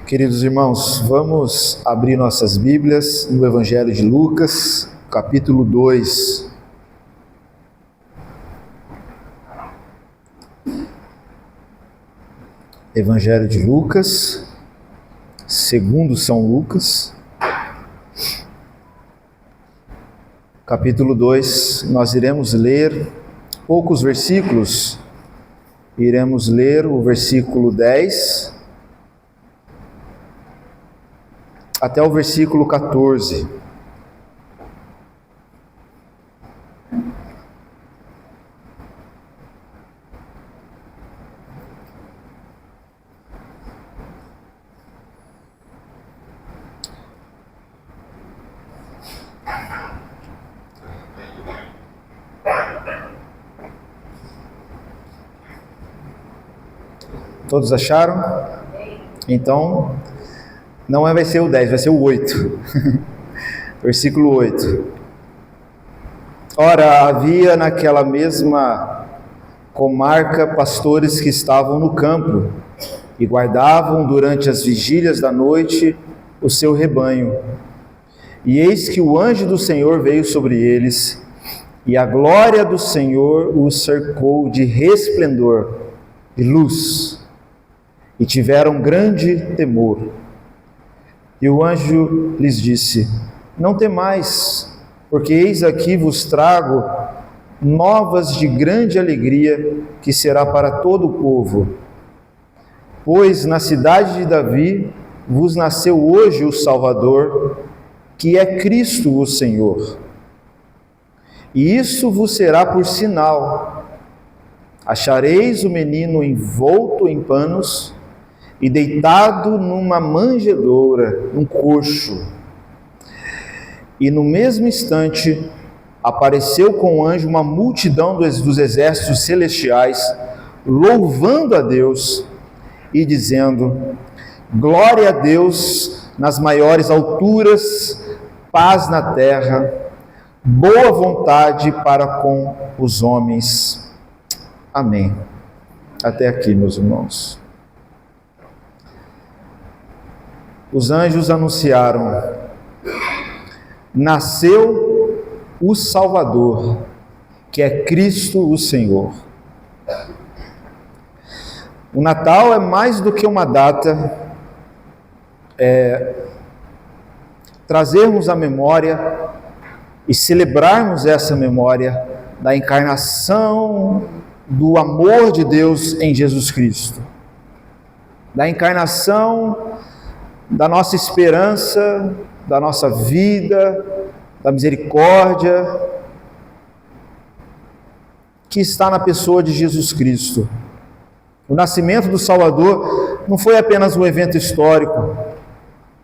Queridos irmãos, vamos abrir nossas Bíblias no Evangelho de Lucas, capítulo 2. Evangelho de Lucas, segundo São Lucas, capítulo 2. Nós iremos ler poucos versículos. Iremos ler o versículo 10 até o versículo 14. Todos acharam? Então, não vai ser o 10, vai ser o 8. Versículo 8. Ora, havia naquela mesma comarca pastores que estavam no campo e guardavam durante as vigílias da noite o seu rebanho. E eis que o anjo do Senhor veio sobre eles, e a glória do Senhor os cercou de resplendor, de luz, e tiveram grande temor. E o anjo lhes disse: não temais, porque eis aqui vos trago novas de grande alegria, que será para todo o povo. Pois na cidade de Davi vos nasceu hoje o Salvador, que é Cristo o Senhor. E isso vos será por sinal: achareis o menino envolto em panos e deitado numa manjedoura, num coxo. E no mesmo instante apareceu com o anjo uma multidão dos exércitos celestiais, louvando a Deus e dizendo: glória a Deus nas maiores alturas, paz na terra, boa vontade para com os homens. Amém. Até aqui, meus irmãos. Os anjos anunciaram: nasceu o Salvador, que é Cristo o Senhor. O Natal é mais do que uma data, trazermos a memória e celebrarmos essa memória da encarnação do amor de Deus em Jesus Cristo, da encarnação da nossa esperança, da nossa vida, da misericórdia, que está na pessoa de Jesus Cristo. O nascimento do Salvador não foi apenas um evento histórico,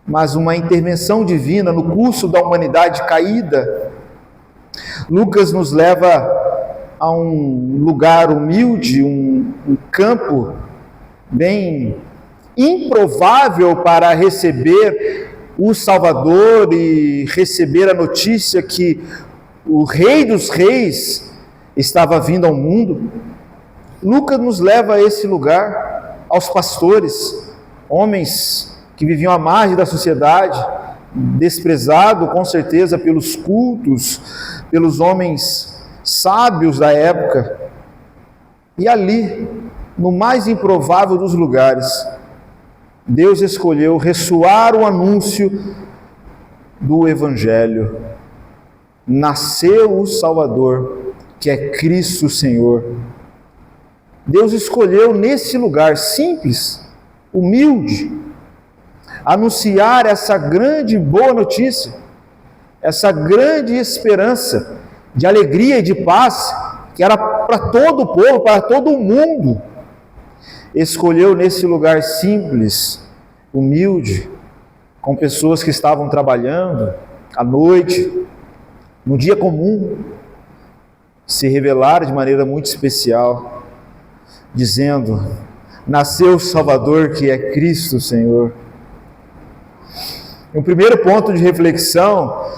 mas uma intervenção divina no curso da humanidade caída. Lucas nos leva a um lugar humilde, um campo bem improvável para receber o Salvador e receber a notícia que o Rei dos Reis estava vindo ao mundo. Lucas nos leva a esse lugar, aos pastores, homens que viviam à margem da sociedade, desprezado com certeza pelos cultos, pelos homens sábios da época. E ali, no mais improvável dos lugares, Deus escolheu ressoar o anúncio do Evangelho. Nasceu o Salvador, que é Cristo o Senhor. Deus escolheu nesse lugar simples, humilde, anunciar essa grande boa notícia, essa grande esperança de alegria e de paz, que era para todo o povo, para todo o mundo. Escolheu nesse lugar simples, humilde, com pessoas que estavam trabalhando à noite, no dia comum, se revelar de maneira muito especial, dizendo: nasceu o Salvador, que é Cristo o Senhor. O primeiro ponto de reflexão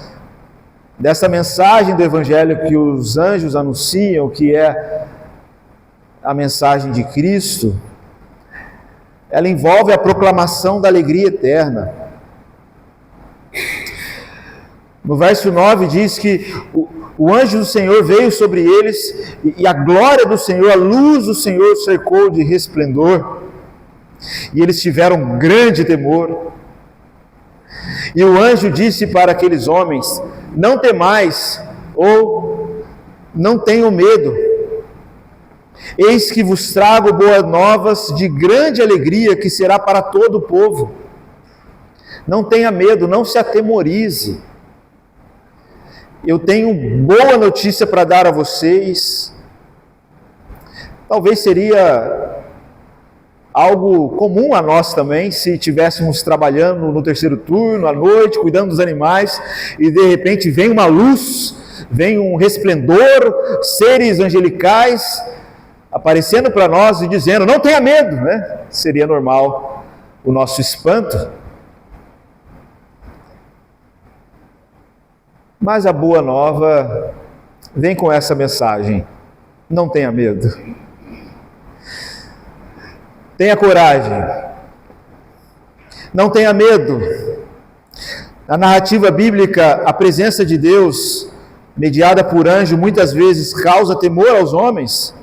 dessa mensagem do Evangelho que os anjos anunciam, que é a mensagem de Cristo, ela envolve a proclamação da alegria eterna. No verso 9 diz que o anjo do Senhor veio sobre eles e a glória do Senhor, a luz do Senhor cercou de resplendor, e eles tiveram grande temor. E o anjo disse para aqueles homens: não temais, ou não tenham medo, eis que vos trago boas novas de grande alegria, que será para todo o povo. Não tenha medo, não se atemorize. Eu tenho boa notícia para dar a vocês. Talvez seria algo comum a nós também, se estivéssemos trabalhando no terceiro turno, à noite, cuidando dos animais, e de repente vem uma luz, vem um resplendor, seres angelicais aparecendo para nós e dizendo: não tenha medo, né? Seria normal o nosso espanto. Mas a boa nova vem com essa mensagem: não tenha medo. Tenha coragem, não tenha medo. Na narrativa bíblica, a presença de Deus, mediada por anjo, muitas vezes causa temor aos homens,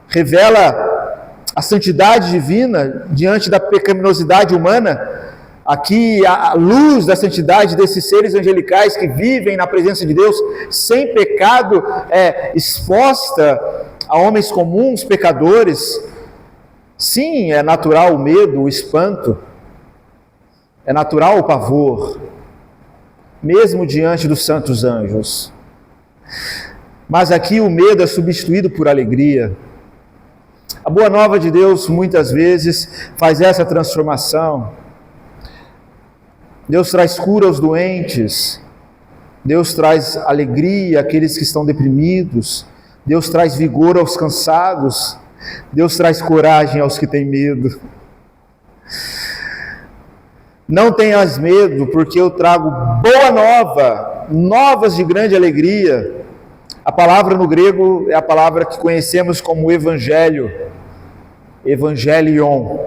revela a santidade divina diante da pecaminosidade humana. Aqui a luz da santidade desses seres angelicais que vivem na presença de Deus sem pecado é exposta a homens comuns, pecadores. Sim, é natural o medo, o espanto, é natural o pavor, mesmo diante dos santos anjos. Mas aqui o medo é substituído por alegria. A boa nova de Deus muitas vezes faz essa transformação. Deus traz cura aos doentes, Deus traz alegria àqueles que estão deprimidos, Deus traz vigor aos cansados, Deus traz coragem aos que têm medo. Não tenhas medo, porque eu trago boa nova, novas de grande alegria. A palavra no grego é a palavra que conhecemos como evangelho, evangelion.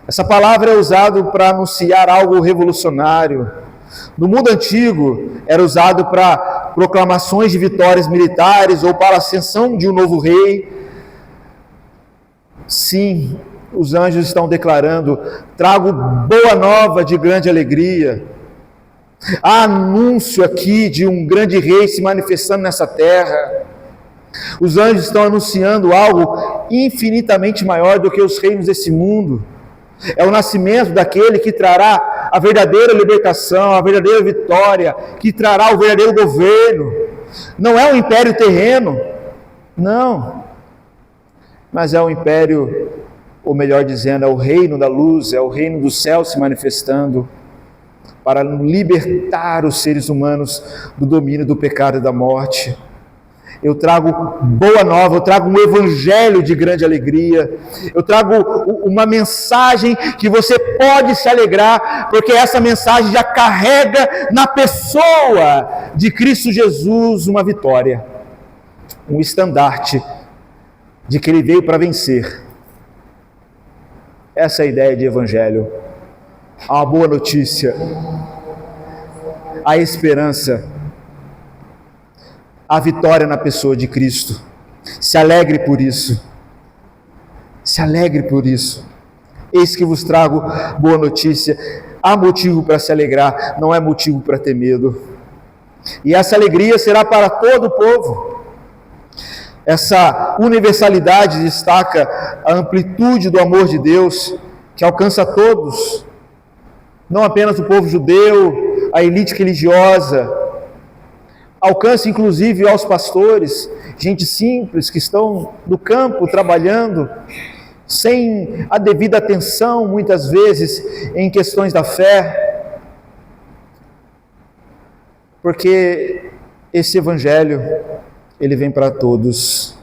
Essa palavra é usada para anunciar algo revolucionário. No mundo antigo, era usado para proclamações de vitórias militares ou para a ascensão de um novo rei. Sim, os anjos estão declarando: trago boa nova de grande alegria. Há anúncio aqui de um grande rei se manifestando nessa terra. Os anjos estão anunciando algo infinitamente maior do que os reinos desse mundo. É o nascimento daquele que trará a verdadeira libertação, a verdadeira vitória, que trará o verdadeiro governo. Não é um império terreno, não, mas é um império, ou melhor dizendo, é o reino da luz, é o reino do céu se manifestando para libertar os seres humanos do domínio do pecado e da morte. Eu trago boa nova, eu trago um evangelho de grande alegria, eu trago uma mensagem que você pode se alegrar, porque essa mensagem já carrega na pessoa de Cristo Jesus uma vitória, um estandarte de que Ele veio para vencer. Essa é a ideia de evangelho. Há uma boa notícia, a esperança, a vitória na pessoa de Cristo. Se alegre por isso. Se alegre por isso. Eis que vos trago boa notícia. Há motivo para se alegrar, não é motivo para ter medo. E essa alegria será para todo o povo. Essa universalidade destaca a amplitude do amor de Deus, que alcança todos. Não apenas o povo judeu, a elite religiosa, alcança inclusive aos pastores, gente simples que estão no campo trabalhando, sem a devida atenção muitas vezes em questões da fé, porque esse evangelho, ele vem para todos,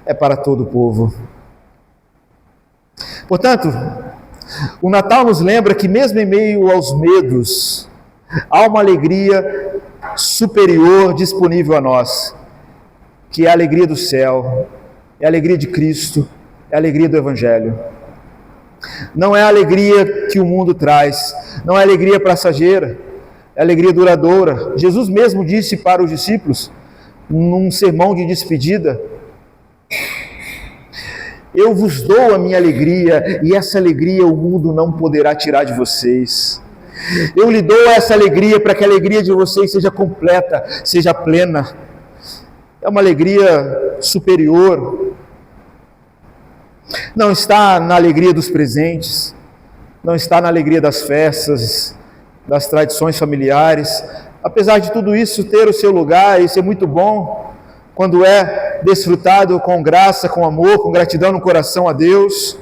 é para todo o povo. Portanto, o Natal nos lembra que mesmo em meio aos medos, há uma alegria superior disponível a nós, que é a alegria do céu, é a alegria de Cristo, é a alegria do Evangelho. Não é a alegria que o mundo traz, não é alegria passageira, é alegria duradoura. Jesus mesmo disse para os discípulos, num sermão de despedida: eu vos dou a minha alegria, e essa alegria o mundo não poderá tirar de vocês. Eu lhe dou essa alegria para que a alegria de vocês seja completa, seja plena. É uma alegria superior. Não está na alegria dos presentes, não está na alegria das festas, das tradições familiares. Apesar de tudo isso ter o seu lugar, isso é muito bom, quando é desfrutado com graça, com amor, com gratidão no coração a Deus.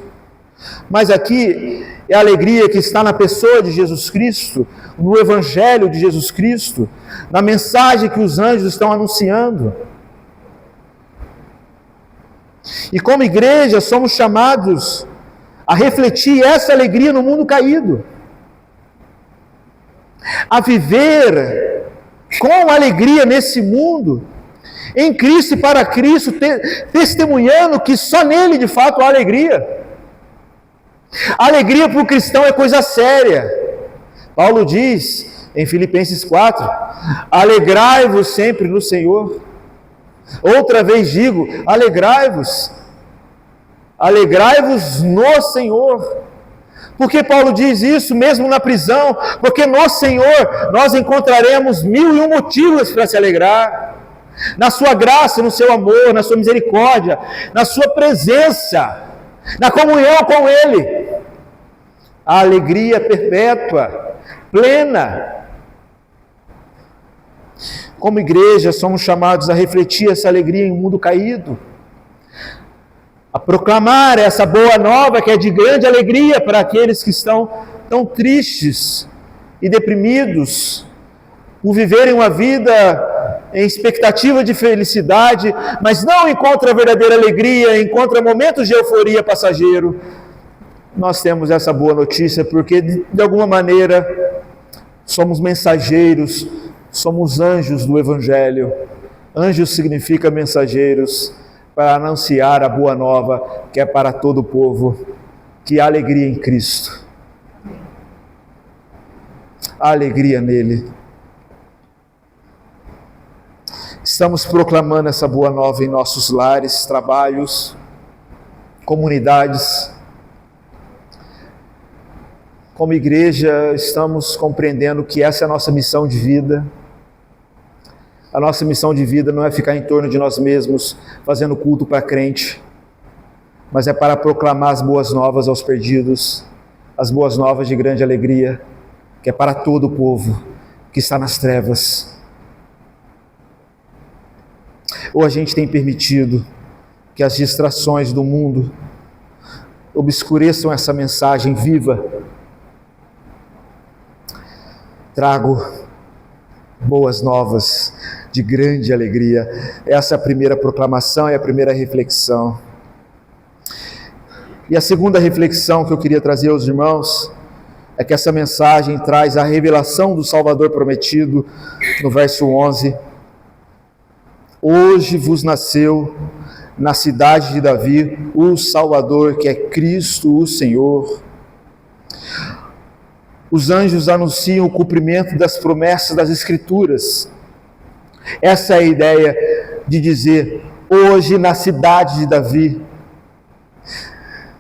Mas aqui é a alegria que está na pessoa de Jesus Cristo, no Evangelho de Jesus Cristo, na mensagem que os anjos estão anunciando. E como igreja somos chamados a refletir essa alegria no mundo caído, a viver com alegria nesse mundo, em Cristo e para Cristo, testemunhando que só nele de fato há alegria. A alegria para o cristão é coisa séria. Paulo diz em Filipenses 4, alegrai-vos sempre no Senhor. Outra vez digo, alegrai-vos no Senhor. Por que Paulo diz isso mesmo na prisão? Porque no Senhor nós encontraremos 1001 motivos para se alegrar. Na sua graça, no seu amor, na sua misericórdia, na sua presença, na comunhão com Ele. A alegria perpétua, plena. Como igreja, somos chamados a refletir essa alegria em um mundo caído, a proclamar essa boa nova que é de grande alegria para aqueles que estão tão tristes e deprimidos, por viverem uma vida em expectativa de felicidade, mas não encontra verdadeira alegria, encontra momentos de euforia passageiro. Nós temos essa boa notícia, porque de alguma maneira somos mensageiros, somos anjos do Evangelho. Anjos significa mensageiros, para anunciar a boa nova, que é para todo o povo, que há alegria em Cristo. Há alegria nele. Estamos proclamando essa boa nova em nossos lares, trabalhos, comunidades. Como igreja, estamos compreendendo que essa é a nossa missão de vida. A nossa missão de vida não é ficar em torno de nós mesmos, fazendo culto para crente, mas é para proclamar as boas novas aos perdidos, as boas novas de grande alegria, que é para todo o povo que está nas trevas. Ou a gente tem permitido que as distrações do mundo obscureçam essa mensagem viva. Trago boas novas de grande alegria. Essa é a primeira proclamação e a primeira reflexão. E a segunda reflexão que eu queria trazer aos irmãos é que essa mensagem traz a revelação do Salvador prometido no verso 11. Hoje vos nasceu na cidade de Davi o Salvador, que é Cristo o Senhor. Os anjos anunciam o cumprimento das promessas das Escrituras. Essa é a ideia de dizer, hoje na cidade de Davi.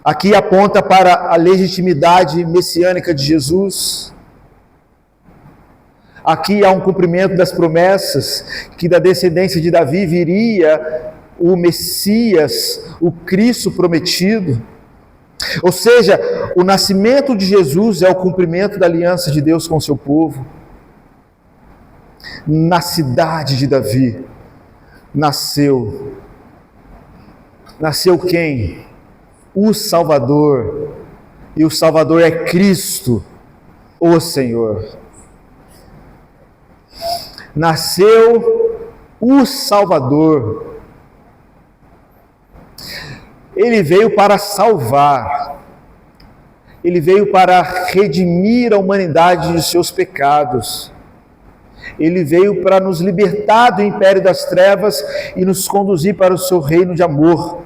Aqui aponta para a legitimidade messiânica de Jesus. Aqui há um cumprimento das promessas, que da descendência de Davi viria o Messias, o Cristo prometido. Ou seja, o nascimento de Jesus é o cumprimento da aliança de Deus com o seu povo. Na cidade de Davi nasceu quem? O Salvador, e o Salvador é Cristo, o Senhor. Nasceu o Salvador. Ele veio para salvar, ele veio para redimir a humanidade de seus pecados, ele veio para nos libertar do império das trevas e nos conduzir para o seu reino de amor.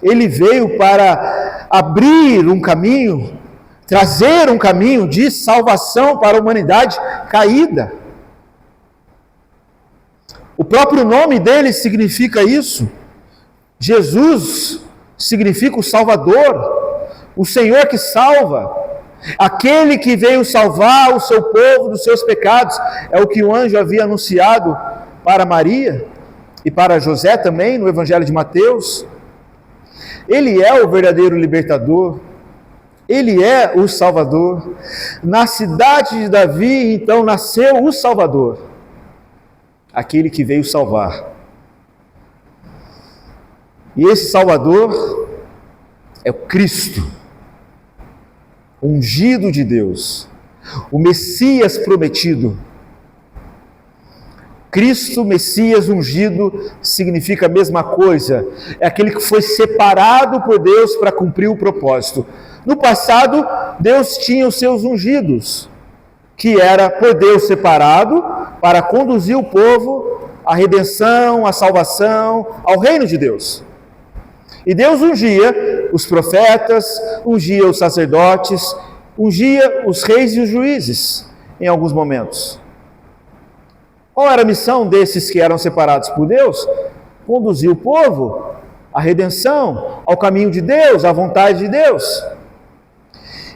Ele veio para abrir um caminho, trazer um caminho de salvação para a humanidade caída. O próprio nome dele significa isso. Jesus significa o Salvador, o Senhor que salva, aquele que veio salvar o seu povo dos seus pecados. É o que o anjo havia anunciado para Maria e para José também no Evangelho de Mateus. Ele é o verdadeiro libertador, ele é o Salvador. Na cidade de Davi, então, nasceu o Salvador, aquele que veio salvar. E esse Salvador é o Cristo, ungido de Deus, o Messias prometido. Cristo, Messias ungido, significa a mesma coisa. É aquele que foi separado por Deus para cumprir o propósito. No passado, Deus tinha os seus ungidos, que era por Deus separado para conduzir o povo à redenção, à salvação, ao reino de Deus. E Deus ungia os profetas, ungia os sacerdotes, ungia os reis e os juízes em alguns momentos. Qual era a missão desses que eram separados por Deus? Conduzir o povo à redenção, ao caminho de Deus, à vontade de Deus.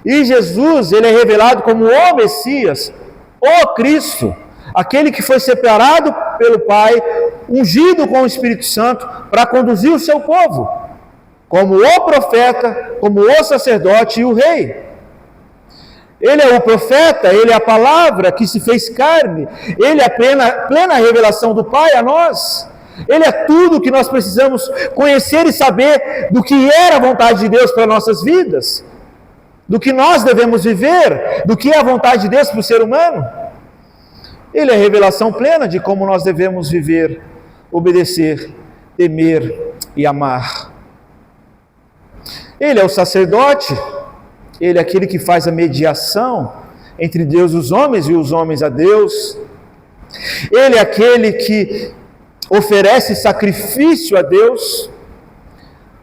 E Jesus, ele é revelado como o Messias, o Cristo, aquele que foi separado pelo Pai, ungido com o Espírito Santo para conduzir o seu povo, como o profeta, como o sacerdote e o rei. Ele é o profeta, ele é a palavra que se fez carne, ele é a plena revelação do Pai a nós. Ele é tudo que nós precisamos conhecer e saber do que era a vontade de Deus para nossas vidas, do que nós devemos viver, do que é a vontade de Deus para o ser humano. Ele é a revelação plena de como nós devemos viver, obedecer, temer e amar. Ele é o sacerdote, ele é aquele que faz a mediação entre Deus e os homens e os homens a Deus. Ele é aquele que oferece sacrifício a Deus,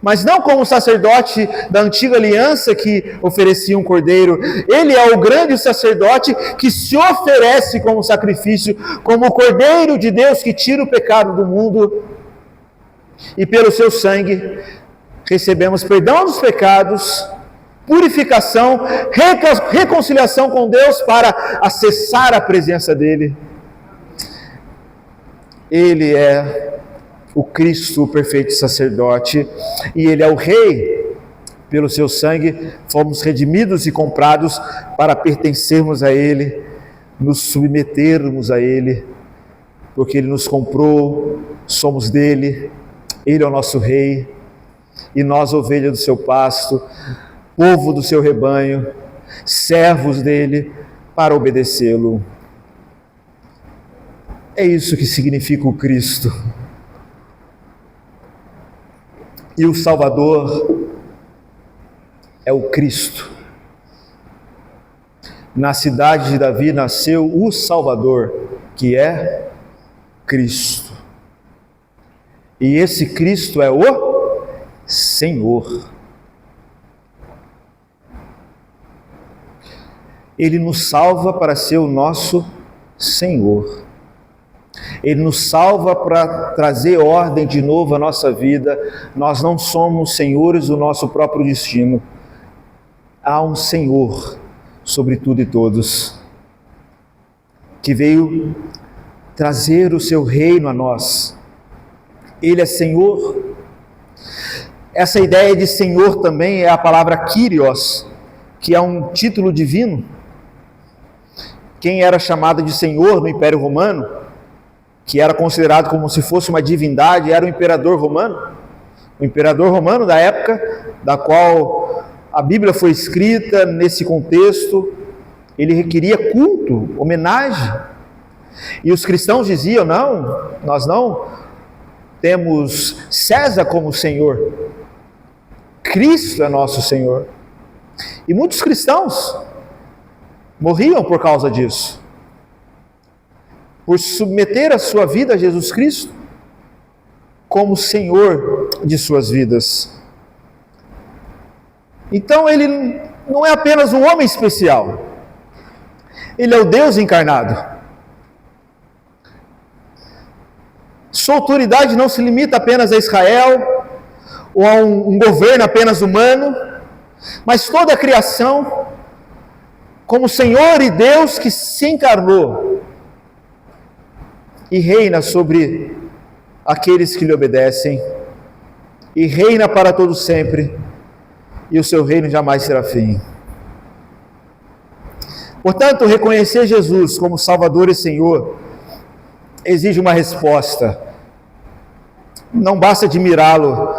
mas não como o sacerdote da antiga aliança que oferecia um cordeiro. Ele é o grande sacerdote que se oferece como sacrifício, como o cordeiro de Deus que tira o pecado do mundo, e pelo seu sangue recebemos perdão dos pecados, purificação, reconciliação com Deus para acessar a presença dele. Ele é o Cristo, o perfeito sacerdote, e ele é o Rei. Pelo seu sangue fomos redimidos e comprados para pertencermos a ele, nos submetermos a ele, porque ele nos comprou, somos dele, ele é o nosso Rei, e nós, ovelha do seu pasto, povo do seu rebanho, servos dele, para obedecê-lo. É isso que significa o Cristo. E o Salvador é o Cristo. Na cidade de Davi nasceu o Salvador, que é Cristo. E esse Cristo é o Senhor. Ele nos salva para ser o nosso Senhor. Ele nos salva para trazer ordem de novo à nossa vida. Nós não somos senhores do nosso próprio destino. Há um Senhor sobre tudo e todos, que veio trazer o seu reino a nós. Ele é Senhor. Essa ideia de Senhor também é a palavra Kyrios, que é um título divino. Quem era chamado de Senhor no Império Romano, que era considerado como se fosse uma divindade, era o imperador romano. O imperador romano da época da qual a Bíblia foi escrita, nesse contexto, ele requeria culto, homenagem. E os cristãos diziam: não, nós não temos César como Senhor, Cristo é nosso Senhor. E muitos cristãos morriam por causa disso, por submeter a sua vida a Jesus Cristo como Senhor de suas vidas. Então ele não é apenas um homem especial, ele é o Deus encarnado. Sua autoridade não se limita apenas a Israel, ou a um governo apenas humano, mas toda a criação, como Senhor e Deus que se encarnou e reina sobre aqueles que lhe obedecem, e reina para todo sempre, e o seu reino jamais será fim. Portanto, reconhecer Jesus como Salvador e Senhor exige uma resposta. Não basta admirá-lo.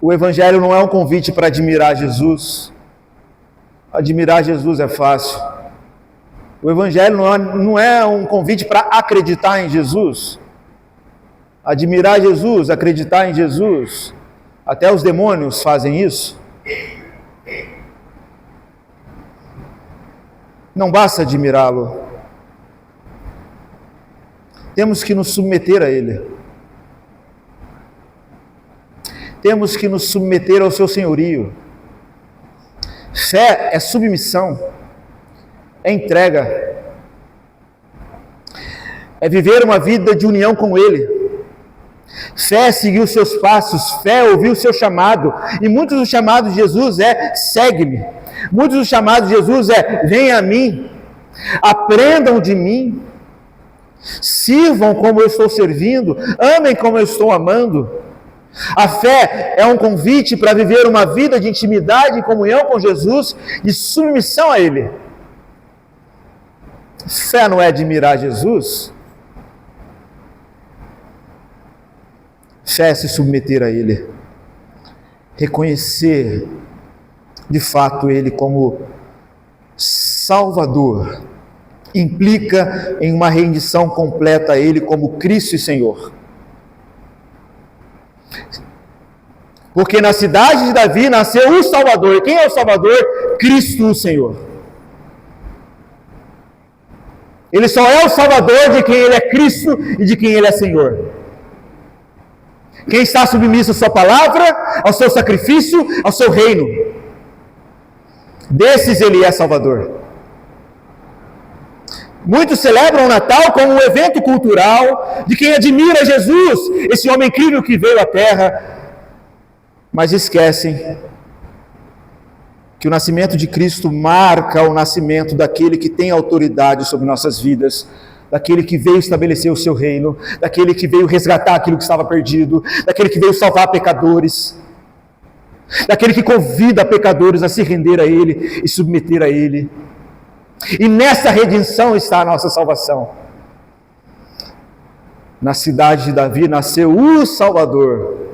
O Evangelho não é um convite para admirar Jesus. Admirar Jesus é fácil. O Evangelho não é um convite para acreditar em Jesus. Admirar Jesus, acreditar em Jesus, até os demônios fazem isso. Não basta admirá-lo. Temos que nos submeter a Ele. Temos que nos submeter ao seu senhorio. Fé é submissão, é entrega, é viver uma vida de união com Ele. Fé é seguir os seus passos, fé é ouvir o seu chamado. E muitos dos chamados de Jesus é segue-me. Muitos dos chamados de Jesus é venha a mim, aprendam de mim, sirvam como eu estou servindo, amem como eu estou amando. A fé é um convite para viver uma vida de intimidade e comunhão com Jesus, de submissão a Ele. Fé não é admirar Jesus. Fé é se submeter a Ele, reconhecer de fato Ele como Salvador, implica em uma rendição completa a Ele como Cristo e Senhor. Porque na cidade de Davi nasceu o Salvador. E quem é o Salvador? Cristo o Senhor. Ele só é o Salvador de quem Ele é Cristo e de quem Ele é Senhor. Quem está submisso à sua palavra, ao seu sacrifício, ao seu reino. Desses Ele é Salvador. Muitos celebram o Natal como um evento cultural de quem admira Jesus, esse homem incrível que veio à Terra, mas esquecem que o nascimento de Cristo marca o nascimento daquele que tem autoridade sobre nossas vidas, daquele que veio estabelecer o seu reino, daquele que veio resgatar aquilo que estava perdido, daquele que veio salvar pecadores, daquele que convida pecadores a se render a Ele e submeter a Ele. E nessa redenção está a nossa salvação. Na cidade de Davi nasceu o Salvador,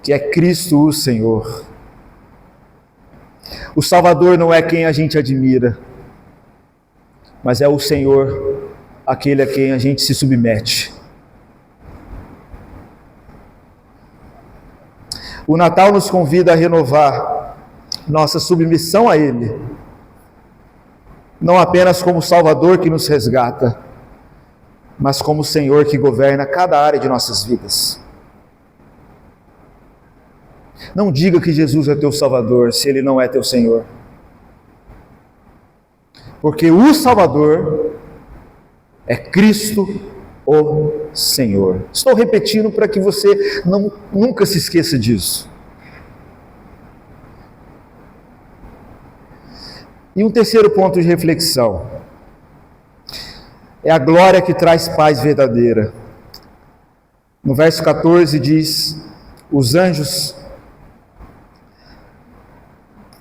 que é Cristo o Senhor. O Salvador não é quem a gente admira, mas é o Senhor, aquele a quem a gente se submete. O Natal nos convida a renovar nossa submissão a Ele, não apenas como Salvador que nos resgata, mas como Senhor que governa cada área de nossas vidas. Não diga que Jesus é teu Salvador, se Ele não é teu Senhor. Porque o Salvador é Cristo o Senhor. Estou repetindo para que você nunca se esqueça disso. E um terceiro ponto de reflexão é a glória que traz paz verdadeira. No verso 14 diz: os anjos,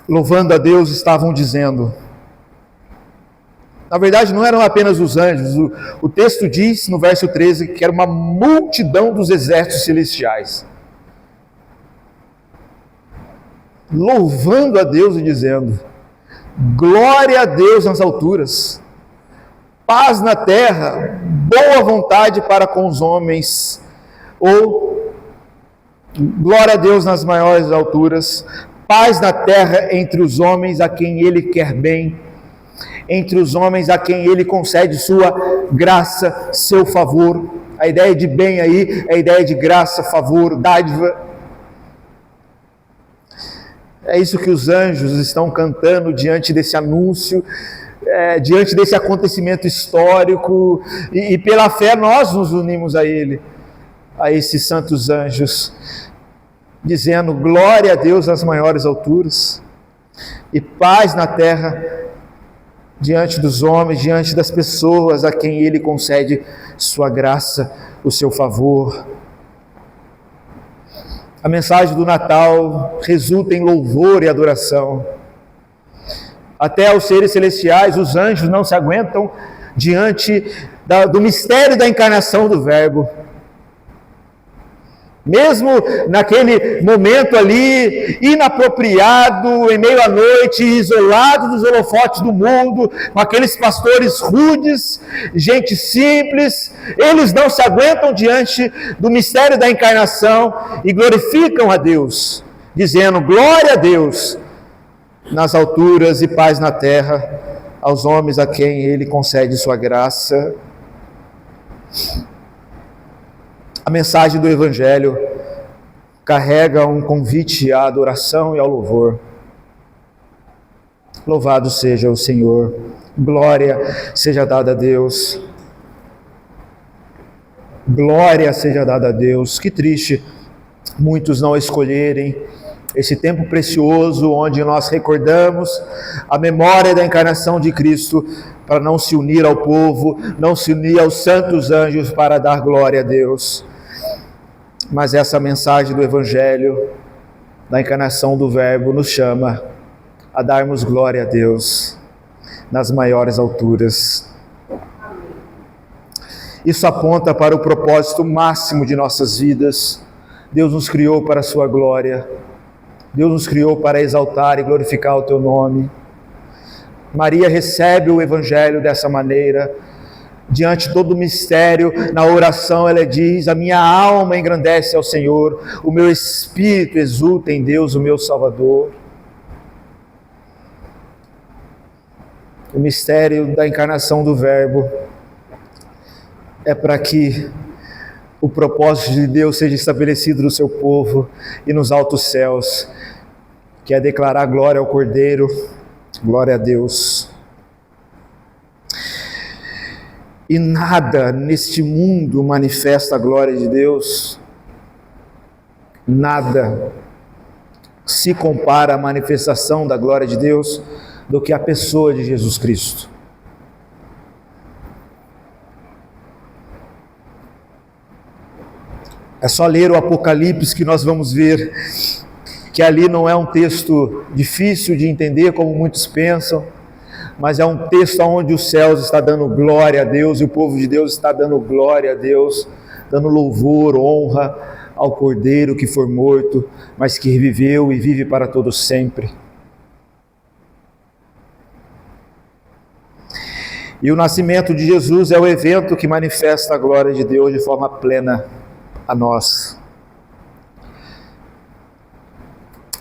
louvando a Deus, estavam dizendo. Na verdade, não eram apenas os anjos. O texto diz, no verso 13, que era uma multidão dos exércitos celestiais. Louvando a Deus e dizendo: glória a Deus nas alturas, paz na terra, boa vontade para com os homens. Ou, glória a Deus nas maiores alturas, paz na terra entre os homens a quem Ele quer bem, entre os homens a quem Ele concede sua graça, seu favor. A ideia de bem aí é a ideia de graça, favor, dádiva. É isso que os anjos estão cantando diante desse anúncio, diante desse acontecimento histórico, e pela fé nós nos unimos a ele, a esses santos anjos, dizendo glória a Deus nas maiores alturas e paz na terra diante dos homens, diante das pessoas a quem ele concede sua graça, o seu favor. A mensagem do Natal resulta em louvor e adoração. Até os seres celestiais, os anjos, não se aguentam diante do mistério da encarnação do Verbo. Mesmo naquele momento ali, inapropriado, em meio à noite, isolado dos holofotes do mundo, com aqueles pastores rudes, gente simples, eles não se aguentam diante do mistério da encarnação e glorificam a Deus, dizendo glória a Deus nas alturas e paz na terra aos homens a quem ele concede sua graça. A mensagem do Evangelho carrega um convite à adoração e ao louvor. Louvado seja o Senhor, glória seja dada a Deus. Glória seja dada a Deus. Que triste muitos não escolherem esse tempo precioso onde nós recordamos a memória da encarnação de Cristo para não se unir ao povo, não se unir aos santos anjos para dar glória a Deus. Mas essa mensagem do Evangelho, da encarnação do Verbo, nos chama a darmos glória a Deus nas maiores alturas. Isso aponta para o propósito máximo de nossas vidas. Deus nos criou para a sua glória. Deus nos criou para exaltar e glorificar o teu nome. Maria recebe o Evangelho dessa maneira. Diante de todo o mistério, na oração ela diz: a minha alma engrandece ao Senhor, o meu espírito exulta em Deus, o meu Salvador. O mistério da encarnação do Verbo é para que o propósito de Deus seja estabelecido no seu povo e nos altos céus, que é declarar glória ao Cordeiro, glória a Deus. E nada neste mundo manifesta a glória de Deus, nada se compara à manifestação da glória de Deus do que a pessoa de Jesus Cristo. É só ler o Apocalipse que nós vamos ver que ali não é um texto difícil de entender como muitos pensam, mas é um texto onde os céus está dando glória a Deus e o povo de Deus está dando glória a Deus, dando louvor, honra ao Cordeiro que foi morto, mas que reviveu e vive para todo sempre. E o nascimento de Jesus é o evento que manifesta a glória de Deus de forma plena a nós.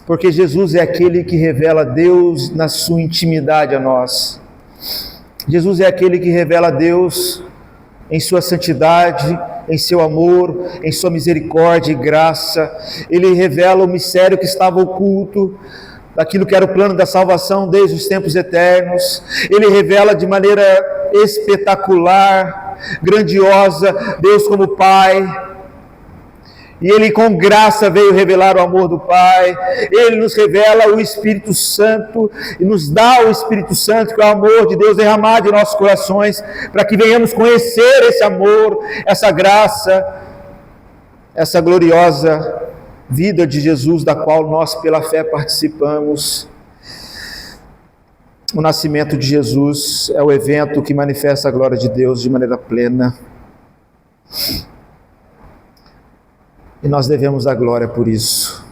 Porque Jesus é aquele que revela Deus na sua intimidade a nós. Jesus é aquele que revela Deus em sua santidade, em seu amor, em sua misericórdia e graça. Ele revela o mistério que estava oculto, daquilo que era o plano da salvação desde os tempos eternos. Ele revela de maneira espetacular, grandiosa, Deus como Pai. E Ele com graça veio revelar o amor do Pai. Ele nos revela o Espírito Santo e nos dá o Espírito Santo, que é o amor de Deus derramado em nossos corações, para que venhamos conhecer esse amor, essa graça, essa gloriosa vida de Jesus, da qual nós pela fé participamos. O nascimento de Jesus é o evento que manifesta a glória de Deus de maneira plena. E nós devemos dar glória por isso.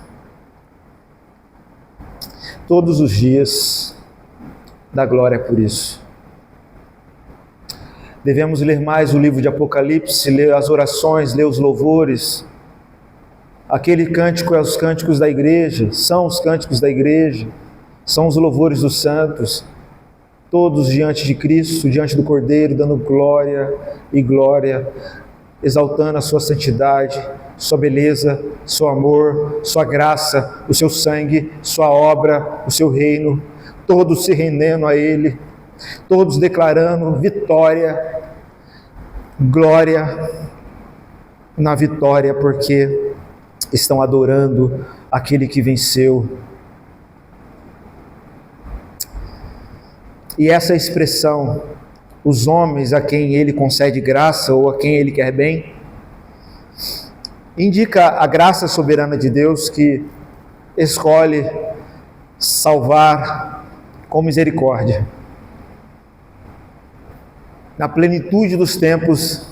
Todos os dias, dar glória por isso. Devemos ler mais o livro de Apocalipse, ler as orações, ler os louvores. Aquele cântico é os cânticos da igreja, são os cânticos da igreja, são os louvores dos santos, todos diante de Cristo, diante do Cordeiro, dando glória e glória, exaltando a sua santidade, sua beleza, seu amor, sua graça, o seu sangue, sua obra, o seu reino, todos se rendendo a Ele, todos declarando vitória, glória na vitória, porque estão adorando aquele que venceu. E essa expressão, os homens a quem Ele concede graça ou a quem Ele quer bem, indica a graça soberana de Deus que escolhe salvar com misericórdia. Na plenitude dos tempos,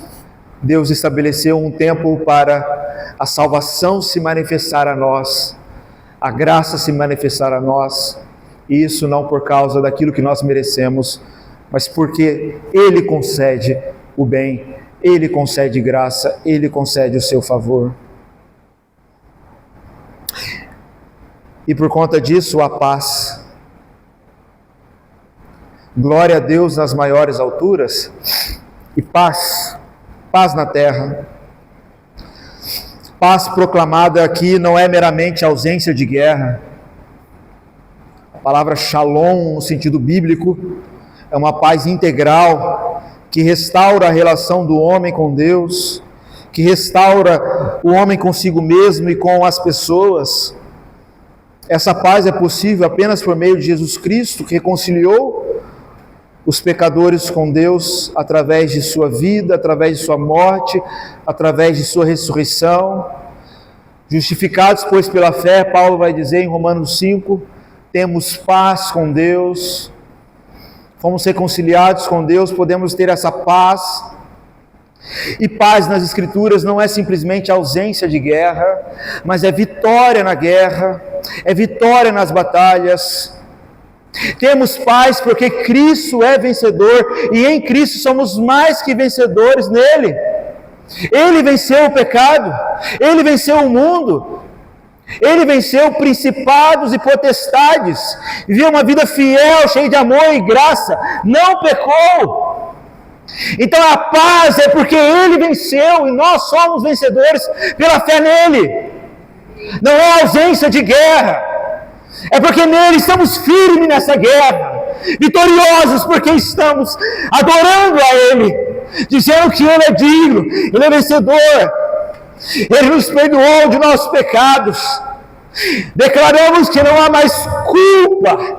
Deus estabeleceu um tempo para a salvação se manifestar a nós, a graça se manifestar a nós, e isso não por causa daquilo que nós merecemos, mas porque Ele concede o bem, Ele concede graça, Ele concede o seu favor. E por conta disso, a paz. Glória a Deus nas maiores alturas e paz, paz na terra. Paz proclamada aqui não é meramente ausência de guerra. A palavra shalom, no sentido bíblico, é uma paz integral que restaura a relação do homem com Deus, que restaura o homem consigo mesmo e com as pessoas. Essa paz é possível apenas por meio de Jesus Cristo, que reconciliou os pecadores com Deus através de sua vida, através de sua morte, através de sua ressurreição. Justificados, pois, pela fé, Paulo vai dizer em Romanos 5, temos paz com Deus, fomos reconciliados com Deus, podemos ter essa paz. E paz nas Escrituras não é simplesmente ausência de guerra, mas é vitória na guerra, é vitória nas batalhas. Temos paz porque Cristo é vencedor e em Cristo somos mais que vencedores nele. Ele venceu o pecado, Ele venceu o mundo, Ele venceu principados e potestades, viveu uma vida fiel, cheia de amor e graça, não pecou. Então a paz é porque Ele venceu e nós somos vencedores pela fé nele. Não é ausência de guerra, é porque nele estamos firmes nessa guerra, vitoriosos porque estamos adorando a Ele, dizendo que Ele é digno, Ele é vencedor, Ele nos perdoou de nossos pecados, declaramos que não há mais culpa,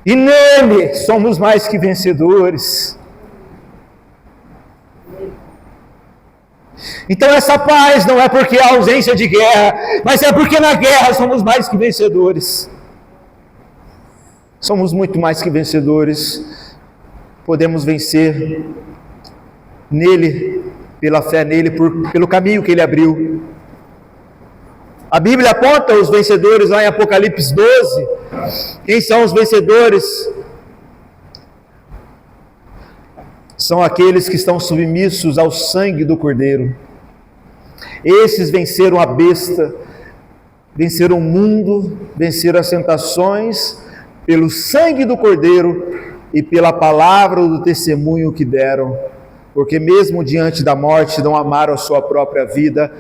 e nele somos mais que vencedores. Então essa paz não é porque há ausência de guerra, mas é porque na guerra somos mais que vencedores. Somos muito mais que vencedores. Podemos vencer nele, pela fé nele, pelo caminho que ele abriu. A Bíblia aponta os vencedores lá em Apocalipse 12. Quem são os vencedores? São aqueles que estão submissos ao sangue do Cordeiro. Esses venceram a besta, venceram o mundo, venceram as tentações, pelo sangue do Cordeiro e pela palavra do testemunho que deram. Porque mesmo diante da morte não amaram a sua própria vida,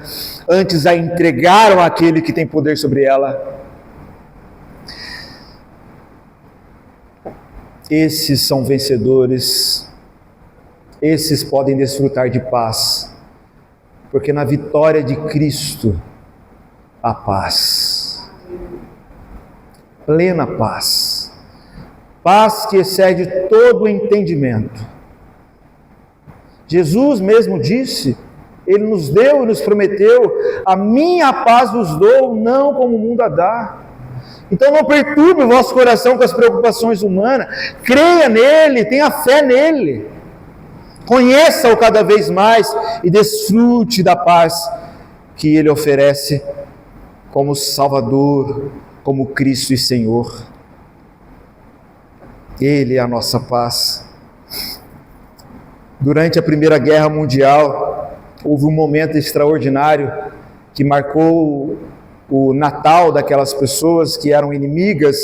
antes a entregaram àquele que tem poder sobre ela. Esses são vencedores, esses podem desfrutar de paz, porque na vitória de Cristo há paz, plena paz, paz que excede todo o entendimento. Jesus mesmo disse, Ele nos deu e nos prometeu, a minha paz vos dou, não como o mundo a dá. Então não perturbe o vosso coração com as preocupações humanas, creia nele, tenha fé nele, conheça-o cada vez mais e desfrute da paz que Ele oferece como Salvador, como Cristo e Senhor. Ele é a nossa paz. Durante a Primeira Guerra Mundial, houve um momento extraordinário que marcou o Natal daquelas pessoas que eram inimigas.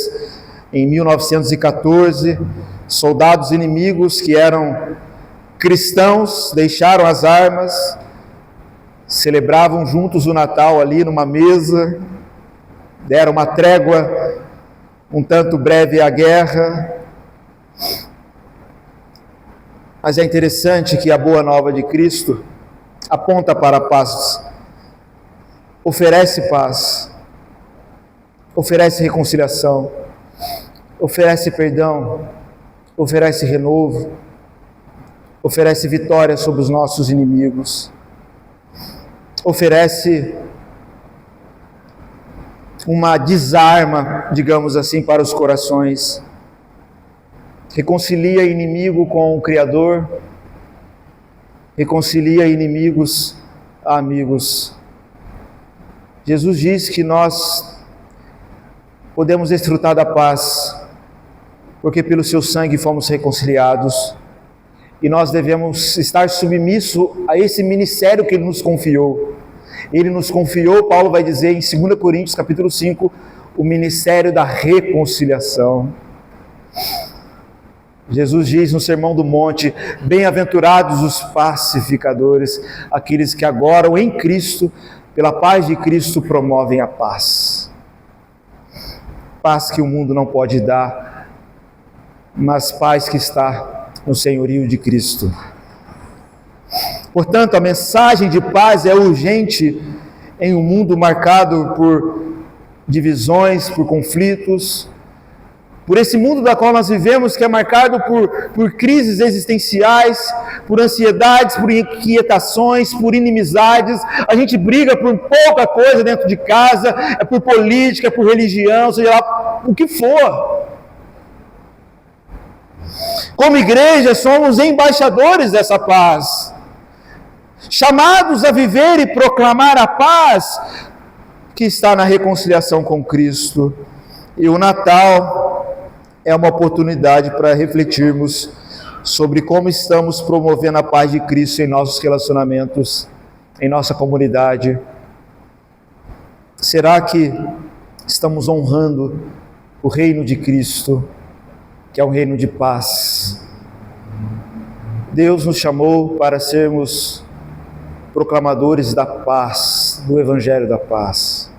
Em 1914, soldados inimigos que eram cristãos deixaram as armas, celebravam juntos o Natal ali numa mesa, deram uma trégua um tanto breve à guerra. Mas é interessante que a boa nova de Cristo aponta para a paz, oferece paz, oferece reconciliação, oferece perdão, oferece renovo, oferece vitória sobre os nossos inimigos, oferece uma desarma, digamos assim, para os corações, reconcilia inimigo com o Criador, reconcilia inimigos a amigos. Jesus diz que nós podemos desfrutar da paz, porque pelo seu sangue fomos reconciliados, e nós devemos estar submissos a esse ministério que Ele nos confiou. Ele nos confiou, Paulo vai dizer em 2 Coríntios capítulo 5, o ministério da reconciliação. Jesus diz no Sermão do Monte: bem-aventurados os pacificadores, aqueles que agora em Cristo, pela paz de Cristo, promovem a paz. Paz que o mundo não pode dar, mas paz que está no senhorio de Cristo. Portanto, a mensagem de paz é urgente em um mundo marcado por divisões, por conflitos, por esse mundo da qual nós vivemos, que é marcado por crises existenciais, por ansiedades, por inquietações, por inimizades. A gente briga por pouca coisa dentro de casa, é por política, é por religião, seja lá o que for. Como igreja, somos embaixadores dessa paz, chamados a viver e proclamar a paz que está na reconciliação com Cristo. E o Natal é uma oportunidade para refletirmos sobre como estamos promovendo a paz de Cristo em nossos relacionamentos, em nossa comunidade. Será que estamos honrando o reino de Cristo, que é um reino de paz? Deus nos chamou para sermos proclamadores da paz, do Evangelho da paz,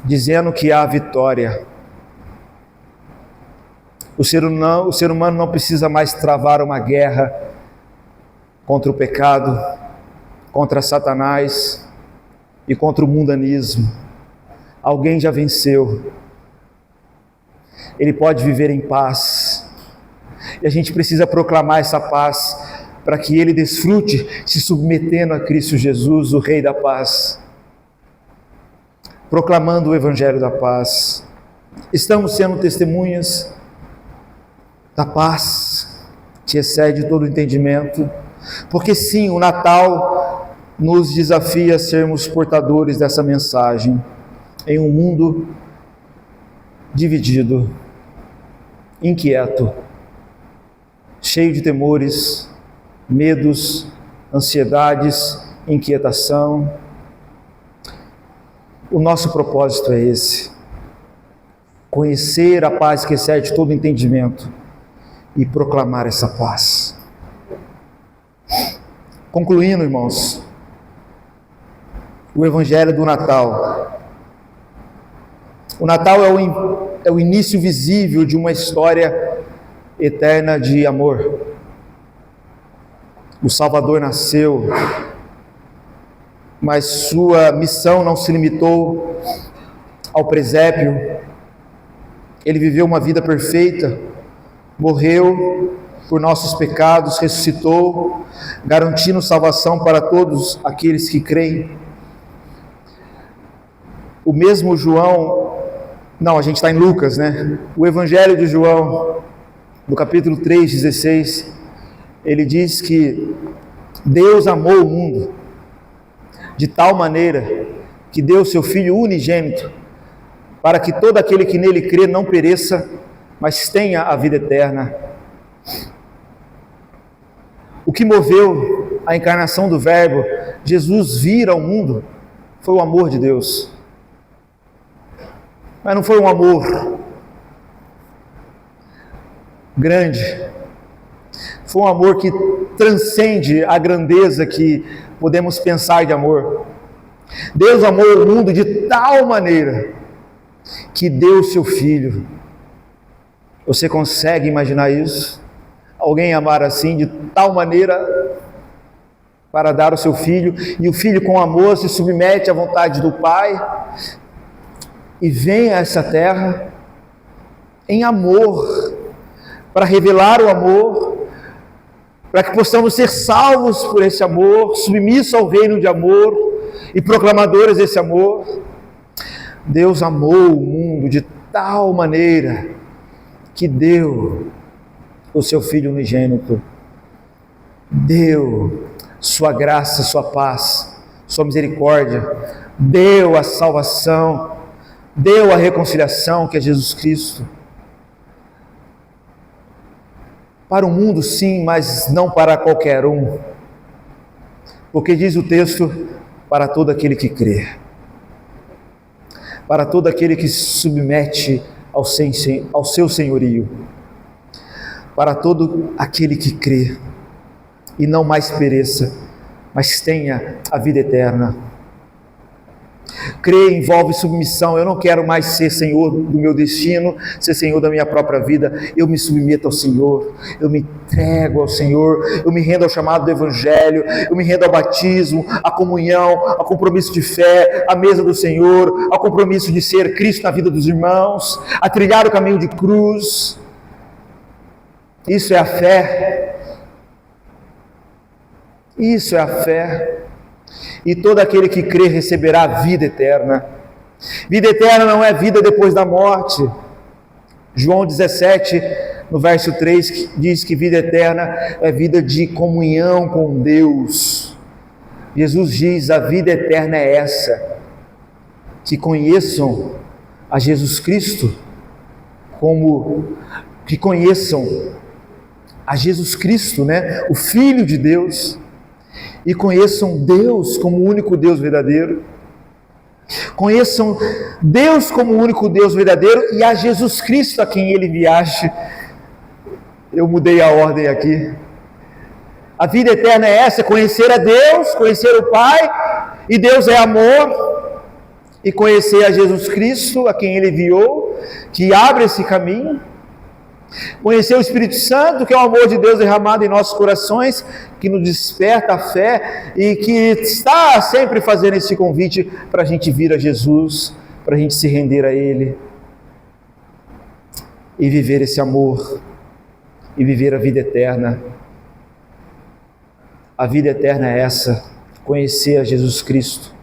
dizendo que há vitória. O ser humano não precisa mais travar uma guerra contra o pecado, contra Satanás e contra o mundanismo. Alguém já venceu. Ele pode viver em paz. E a gente precisa proclamar essa paz para que ele desfrute se submetendo a Cristo Jesus, o Rei da paz, proclamando o Evangelho da paz. Estamos sendo testemunhas da paz que excede todo o entendimento, porque sim, o Natal nos desafia a sermos portadores dessa mensagem em um mundo dividido, inquieto, cheio de temores, medos, ansiedades, inquietação. O nosso propósito é esse: conhecer a paz que excede todo entendimento e proclamar essa paz. Concluindo, irmãos, o Evangelho do Natal. O Natal é o início visível de uma história eterna de amor. O Salvador nasceu, mas sua missão não se limitou ao presépio. Ele viveu uma vida perfeita, morreu por nossos pecados, ressuscitou, garantindo salvação para todos aqueles que creem. O mesmo João, a gente está em Lucas, né? O Evangelho de João, no capítulo 3:16, ele diz que Deus amou o mundo de tal maneira que deu seu Filho unigênito, para que todo aquele que nele crê não pereça, mas tenha a vida eterna. O que moveu a encarnação do Verbo, Jesus vir ao mundo, foi o amor de Deus. Mas não foi um amor grande, foi um amor que transcende a grandeza que podemos pensar de amor. Deus amou o mundo de tal maneira que deu o seu Filho. Você consegue imaginar isso? Alguém amar assim, de tal maneira, para dar o seu Filho, e o Filho com amor se submete à vontade do Pai, e vem a essa terra em amor, para revelar o amor, para que possamos ser salvos por esse amor, submissos ao reino de amor, e proclamadores desse amor. Deus amou o mundo de tal maneira, que deu o seu Filho unigênito, deu sua graça, sua paz, sua misericórdia, deu a salvação, deu a reconciliação, que é Jesus Cristo. Para o mundo sim, mas não para qualquer um, porque diz o texto, para todo aquele que crê, para todo aquele que se submete ao seu senhorio, para todo aquele que crê, e não mais pereça, mas tenha a vida eterna. Crer envolve submissão. Eu não quero mais ser senhor do meu destino, ser senhor da minha própria vida. Eu me submeto ao Senhor, eu me entrego ao Senhor, eu me rendo ao chamado do Evangelho, eu me rendo ao batismo, à comunhão, ao compromisso de fé, à mesa do Senhor, ao compromisso de ser Cristo na vida dos irmãos, a trilhar o caminho de cruz. Isso é a fé. Isso é a fé. E todo aquele que crê receberá a vida eterna. Vida eterna não é vida depois da morte. João 17, no verso 3, diz que vida eterna é vida de comunhão com Deus. Jesus diz: a vida eterna é essa, que conheçam a Jesus Cristo, que conheçam a Jesus Cristo, né? O Filho de Deus, e conheçam Deus como o único Deus verdadeiro, conheçam Deus como o único Deus verdadeiro e a Jesus Cristo a quem Ele viaje. Eu mudei a ordem aqui. A vida eterna é essa: conhecer a Deus, conhecer o Pai, e Deus é amor, e conhecer a Jesus Cristo a quem Ele enviou, que abre esse caminho. Conhecer o Espírito Santo, que é o amor de Deus derramado em nossos corações, que nos desperta a fé e que está sempre fazendo esse convite para a gente vir a Jesus, para a gente se render a Ele e viver esse amor e viver a vida eterna. A vida eterna é essa: conhecer a Jesus Cristo,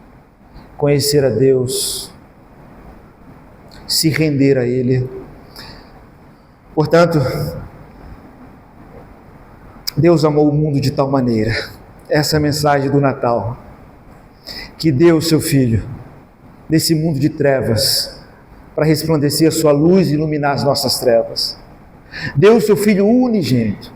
conhecer a Deus, se render a Ele. Portanto, Deus amou o mundo de tal maneira, essa é a mensagem do Natal, que deu o seu Filho nesse mundo de trevas, para resplandecer a sua luz e iluminar as nossas trevas. Deu o seu Filho unigênito,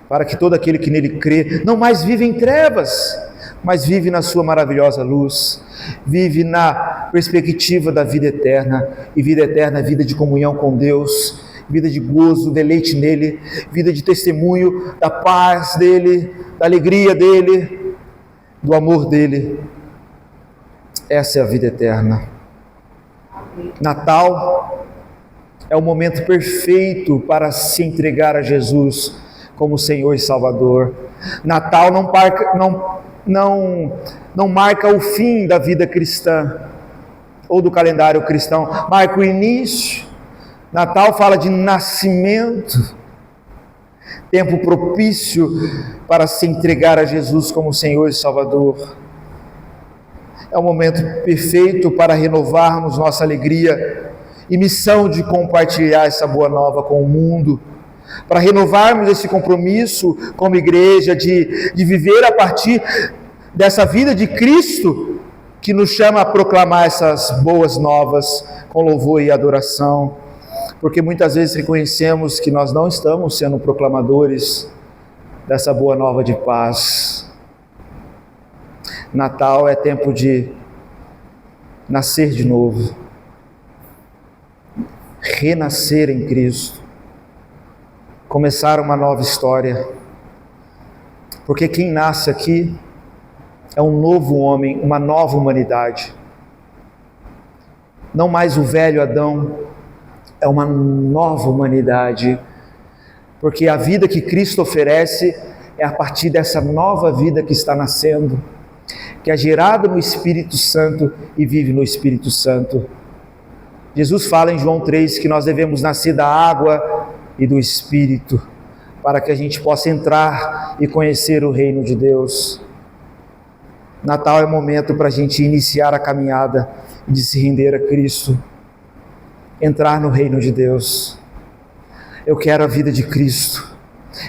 para que todo aquele que nele crê não mais vive em trevas, mas vive na sua maravilhosa luz, vive na perspectiva da vida eterna, e vida eterna é vida de comunhão com Deus, vida de gozo, deleite nele, vida de testemunho da paz dele, da alegria dele, do amor dele. Essa é a vida eterna. Natal é o momento perfeito para se entregar a Jesus como Senhor e Salvador. Natal não marca o fim da vida cristã ou do calendário cristão, marca o início. Natal fala de nascimento, tempo propício para se entregar a Jesus como Senhor e Salvador. É o momento perfeito para renovarmos nossa alegria e missão de compartilhar essa boa nova com o mundo, para renovarmos esse compromisso como igreja de viver a partir dessa vida de Cristo, que nos chama a proclamar essas boas novas com louvor e adoração, porque muitas vezes reconhecemos que nós não estamos sendo proclamadores dessa boa nova de paz. Natal é tempo de nascer de novo, renascer em Cristo, começar uma nova história, porque quem nasce aqui é um novo homem, uma nova humanidade. Não mais o velho Adão, é uma nova humanidade, porque a vida que Cristo oferece é a partir dessa nova vida que está nascendo, que é gerada no Espírito Santo e vive no Espírito Santo. Jesus fala em João 3 que nós devemos nascer da água e do Espírito, para que a gente possa entrar e conhecer o reino de Deus. Natal é momento para a gente iniciar a caminhada de se render a Cristo, entrar no reino de Deus. Eu quero a vida de Cristo,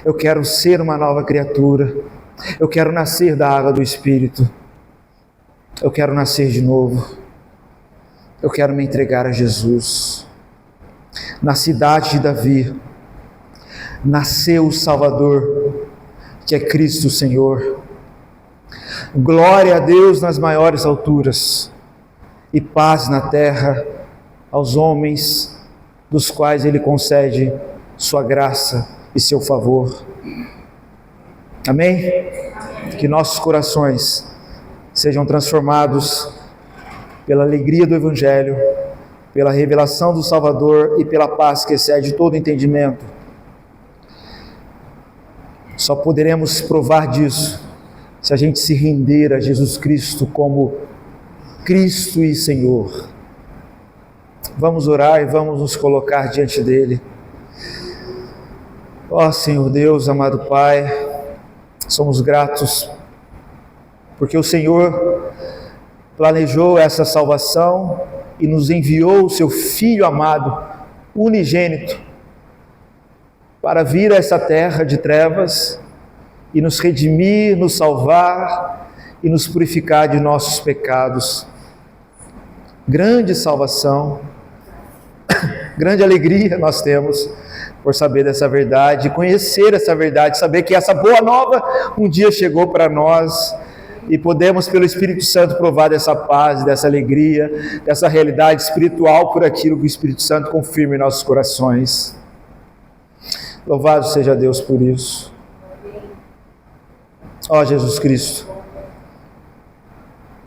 eu quero ser uma nova criatura, eu quero nascer da água do Espírito, eu quero nascer de novo, eu quero me entregar a Jesus. Na cidade de Davi, nasceu o Salvador, que é Cristo Senhor. Glória a Deus nas maiores alturas, e paz na terra aos homens, dos quais Ele concede sua graça e seu favor. Amém? Que nossos corações sejam transformados pela alegria do Evangelho, pela revelação do Salvador e pela paz que excede todo entendimento. Só poderemos provar disso se a gente se render a Jesus Cristo como Cristo e Senhor. Vamos orar e vamos nos colocar diante dEle. Ó Senhor Deus, amado Pai, somos gratos porque o Senhor planejou essa salvação e nos enviou o seu Filho amado, unigênito, para vir a essa terra de trevas e nos redimir, nos salvar e nos purificar de nossos pecados. Grande salvação, grande alegria nós temos por saber dessa verdade, conhecer essa verdade, saber que essa boa nova um dia chegou para nós e podemos pelo Espírito Santo provar dessa paz, dessa alegria, dessa realidade espiritual por aquilo que o Espírito Santo confirma em nossos corações. Louvado seja Deus por isso. Ó Jesus Cristo,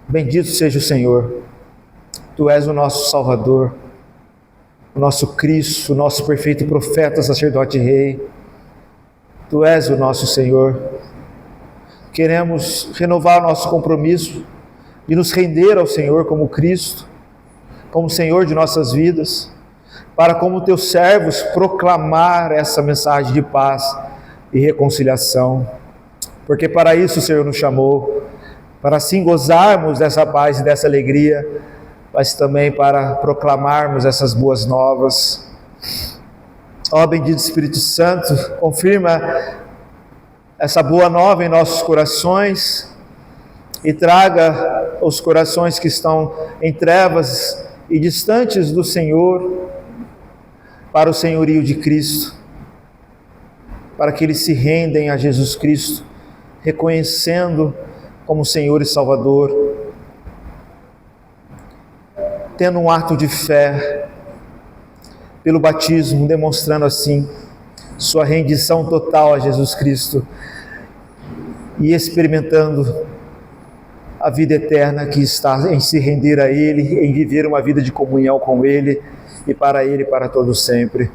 bendito seja o Senhor, Tu és o nosso Salvador, o nosso Cristo, o nosso perfeito profeta, sacerdote e rei. Tu és o nosso Senhor. Queremos renovar o nosso compromisso de nos render ao Senhor como Cristo, como Senhor de nossas vidas, para como Teus servos proclamar essa mensagem de paz e reconciliação, porque para isso o Senhor nos chamou, para assim gozarmos dessa paz e dessa alegria, mas também para proclamarmos essas boas novas. Ó bendito Espírito Santo, confirma essa boa nova em nossos corações e traga os corações que estão em trevas e distantes do Senhor para o senhorio de Cristo, para que eles se rendem a Jesus Cristo, reconhecendo como Senhor e Salvador, tendo um ato de fé pelo batismo, demonstrando assim sua rendição total a Jesus Cristo e experimentando a vida eterna que está em se render a Ele, em viver uma vida de comunhão com Ele e para todos sempre.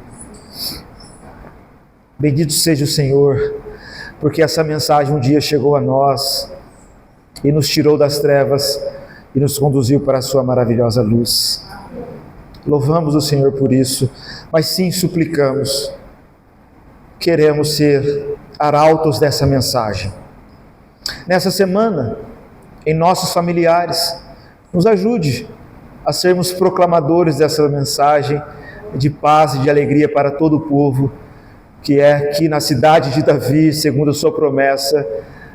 Bendito seja o Senhor, porque essa mensagem um dia chegou a nós e nos tirou das trevas e nos conduziu para a sua maravilhosa luz. Louvamos o Senhor por isso, mas sim suplicamos, queremos ser arautos dessa mensagem. Nessa semana, em nossos familiares, nos ajude a sermos proclamadores dessa mensagem de paz e de alegria para todo o povo, que é aqui na cidade de Davi, segundo a sua promessa,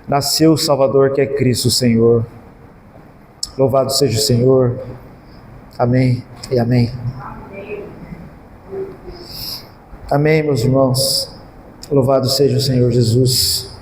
nasceu o Salvador, que é Cristo Senhor. Louvado seja o Senhor. Amém e amém. Amém, meus irmãos. Louvado seja o Senhor Jesus.